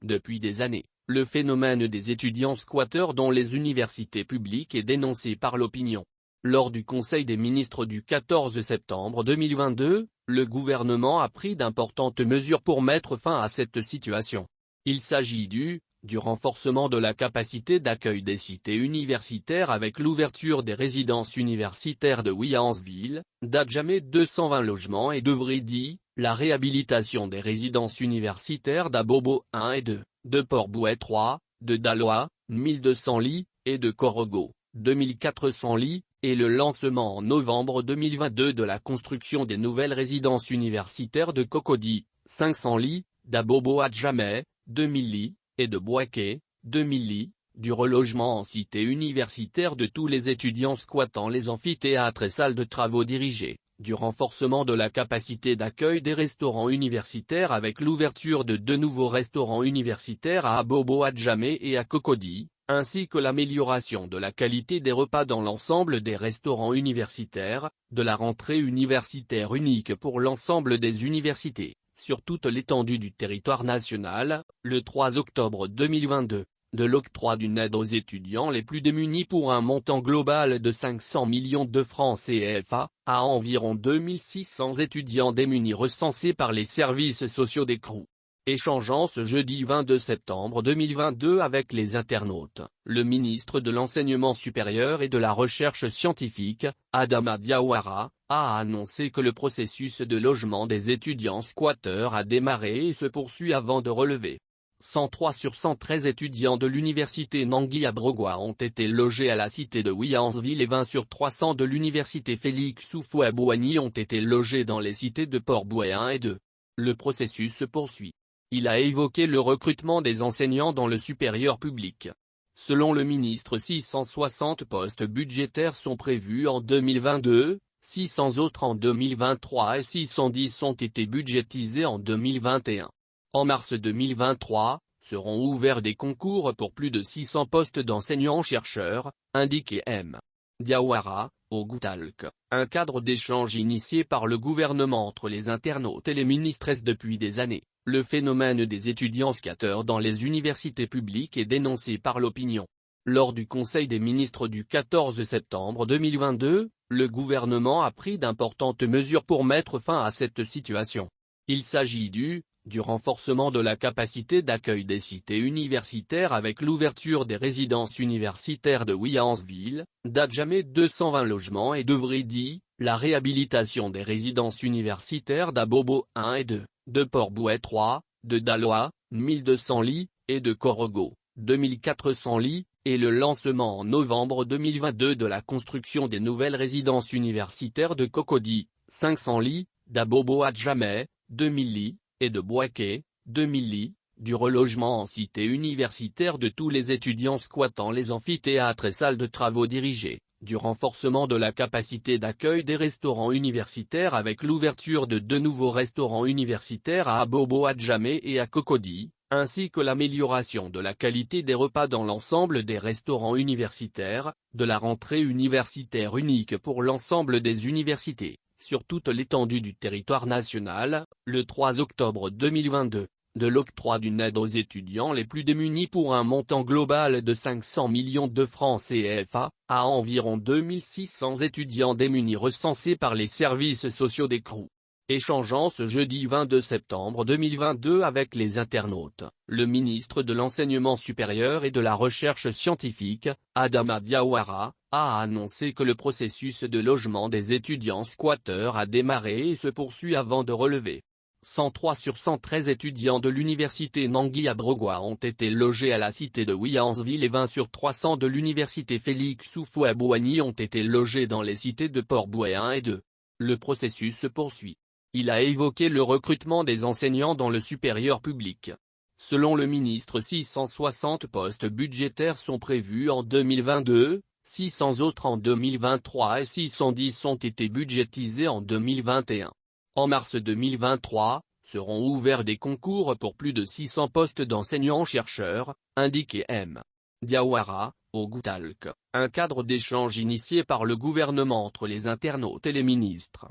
Depuis des années, le phénomène des étudiants squatteurs dans les universités publiques est dénoncé par l'opinion. Lors du Conseil des ministres du 14 septembre 2022, le gouvernement a pris d'importantes mesures pour mettre fin à cette situation. Il s'agit du renforcement de la capacité d'accueil des cités universitaires avec l'ouverture des résidences universitaires de Williamsville, d'Adjamé 220 logements et de Vridi, la réhabilitation des résidences universitaires d'Abobo 1 et 2, de Port-Bouët 3, de Daloa, 1200 lits, et de Corogo, 2400 lits, et le lancement en novembre 2022 de la construction des nouvelles résidences universitaires de Cocody, 500 lits, d'Abobo Adjamé, 2000 lits, et de Bouaké, 2000 lits, du relogement en cité universitaire de tous les étudiants squattant les amphithéâtres et salles de travaux dirigés, du renforcement de la capacité d'accueil des restaurants universitaires avec l'ouverture de 2 nouveaux restaurants universitaires à Abobo Adjamé et à Cocody, ainsi que l'amélioration de la qualité des repas dans l'ensemble des restaurants universitaires, de la rentrée universitaire unique pour l'ensemble des universités, sur toute l'étendue du territoire national, le 3 octobre 2022, de l'octroi d'une aide aux étudiants les plus démunis pour un montant global de 500 millions de francs CFA, à environ 2600 étudiants démunis recensés par les services sociaux des CROU. Échangeant ce jeudi 22 septembre 2022 avec les internautes, le ministre de l'Enseignement supérieur et de la Recherche scientifique, Adama Diawara, a annoncé que le processus de logement des étudiants squatteurs a démarré et se poursuit avant de relever. 103 sur 113 étudiants de l'université Nangui à Brogua ont été logés à la cité de Williamsville et 20 sur 300 de l'université Félix Houphouët-Boigny ont été logés dans les cités de Port-Bouët 1 et 2. Le processus se poursuit. Il a évoqué le recrutement des enseignants dans le supérieur public. Selon le ministre, 660 postes budgétaires sont prévus en 2022, 600 autres en 2023 et 610 ont été budgétisés en 2021. En mars 2023, seront ouverts des concours pour plus de 600 postes d'enseignants-chercheurs, indiqué M. Diawara, au Goutalk, un cadre d'échange initié par le gouvernement entre les internautes et les ministres depuis des années. Le phénomène des étudiants squatteurs dans les universités publiques est dénoncé par l'opinion. Lors du Conseil des ministres du 14 septembre 2022, le gouvernement a pris d'importantes mesures pour mettre fin à cette situation. Il s'agit du renforcement de la capacité d'accueil des cités universitaires avec l'ouverture des résidences universitaires de Williamsville, d'Adjamé 220 logements et de Vridi, la réhabilitation des résidences universitaires d'Abobo 1 et 2, de Port-Bouët 3, de Daloa, 1200 lits, et de Corogo, 2400 lits, et le lancement en novembre 2022 de la construction des nouvelles résidences universitaires de Cocody, 500 lits, d'Abobo Adjamé, 2000 lits, et de Bouaké, 2000 lits, du relogement en cité universitaire de tous les étudiants squattant les amphithéâtres et salles de travaux dirigés, du renforcement de la capacité d'accueil des restaurants universitaires avec l'ouverture de 2 nouveaux restaurants universitaires à Abobo Adjamé et à Cocody, ainsi que l'amélioration de la qualité des repas dans l'ensemble des restaurants universitaires, de la rentrée universitaire unique pour l'ensemble des universités, sur toute l'étendue du territoire national, le 3 octobre 2022, de l'octroi d'une aide aux étudiants les plus démunis pour un montant global de 500 millions de francs CFA, à environ 2600 étudiants démunis recensés par les services sociaux des CROU. Échangeant ce jeudi 22 septembre 2022 avec les internautes, le ministre de l'Enseignement supérieur et de la Recherche scientifique, Adama Diawara, a annoncé que le processus de logement des étudiants squatteurs a démarré et se poursuit avant de relever. 103 sur 113 étudiants de l'université Nangui à Brogua ont été logés à la cité de Williamsville et 20 sur 300 de l'université Félix Houphouët-Boigny ont été logés dans les cités de Port-Bouët 1 et 2. Le processus se poursuit. Il a évoqué le recrutement des enseignants dans le supérieur public. Selon le ministre, 660 postes budgétaires sont prévus en 2022, 600 autres en 2023 et 610 ont été budgétisés en 2021. En mars 2023, seront ouverts des concours pour plus de 600 postes d'enseignants-chercheurs, indiqué M. Diawara, au Goutalk, un cadre d'échange initié par le gouvernement entre les internautes et les ministres.